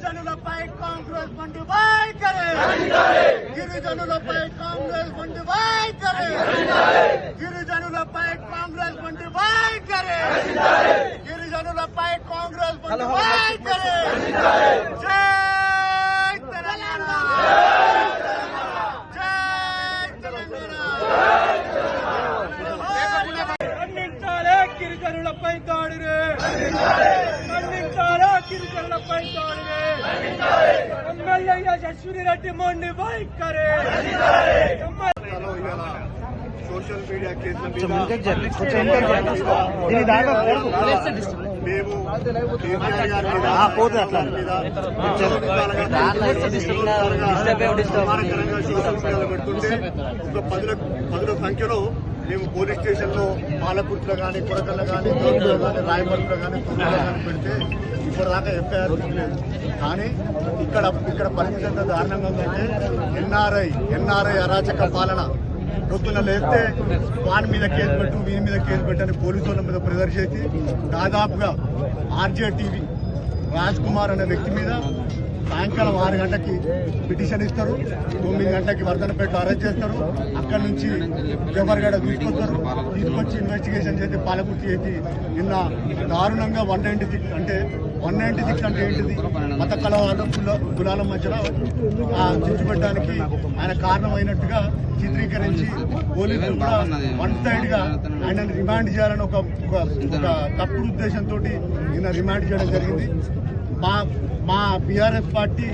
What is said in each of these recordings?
గిరిజనులపై కాంగ్రెస్ మండి వైఖరి, గిరిజనులపై కాంగ్రెస్ మండి వైఖరి, గిరిజనులపై కాంగ్రెస్ మండి వైఖరి, గిరిజనులపై కాంగ్రెస్ మండి వైఖరి. జై తెలంగాణ, జై తెలంగాణ. ఖండించాలే గిరిజనులపై దాడిని, ఖండించాలే గిరిజనులపై దాడిని. ఎమ్మెల్యే యశస్విని రెడ్డి మొండి వైఖరి. సోషల్ మీడియా కేసుల మీద మేము కేసీఆర్ గారి పెడుతుంటే ఒక పదుల సంఖ్యలో మేము పోలీస్ స్టేషన్ లో పాలకుర్తిలో కానీ కొరకల్లో కానీ దోర్లో కానీ రాయపల్లిలో కానీ తొమ్మిదిలో కానీ పెడితే ఇప్పటిదాకా ఎఫ్ఐఆర్ లేదు. కానీ ఇక్కడ పరిస్థితి ఎంత దారుణంగా ఉందంటే ఎన్ఆర్ఐ అరాచక పాలన రొక్కున లేస్తే వాని మీద కేసు పెట్టు వీని మీద కేసు పెట్టని పోలీసుల మీద ప్రెజర్ చేసి దాదాపుగా ఆర్జే టీవీ రాజ్ కుమార్ అనే వ్యక్తి మీద సాయంకాలం 6 గంటకి పిటిషన్ ఇస్తారు, 9 గంటకి వర్ధనపేటలో అరెస్ట్ చేస్తారు. అక్కడి నుంచి జబర్గఢ తీసుకొచ్చి ఇన్వెస్టిగేషన్ చేసి పాలకుర్తి చేసి నిన్న దారుణంగా 196 అంటే 196 అంటే ఏంటిది, మత కలవాదం కులాల మధ్యలో చిచ్చుపెట్టడానికి ఆయన కారణమైనట్టుగా చిత్రీకరించి పోలీసులు కూడా వన్ సైడ్ గా ఆయనను రిమాండ్ చేయాలని ఒక తప్పుడు ఉద్దేశంతో నిన్న రిమాండ్ చేయడం జరిగింది. మా బీఆర్ఎస్ పార్టీ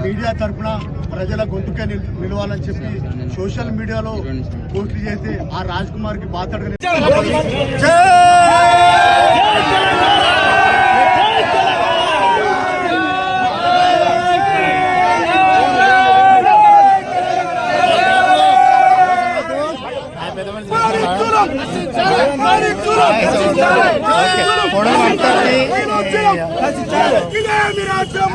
మీడియా తరఫున ప్రజల గొంతుకే నిలవాలని చెప్పి సోషల్ మీడియాలో పోస్టులు చేసి ఆ రాజ్ కుమార్ కి బాధ రాజ్యం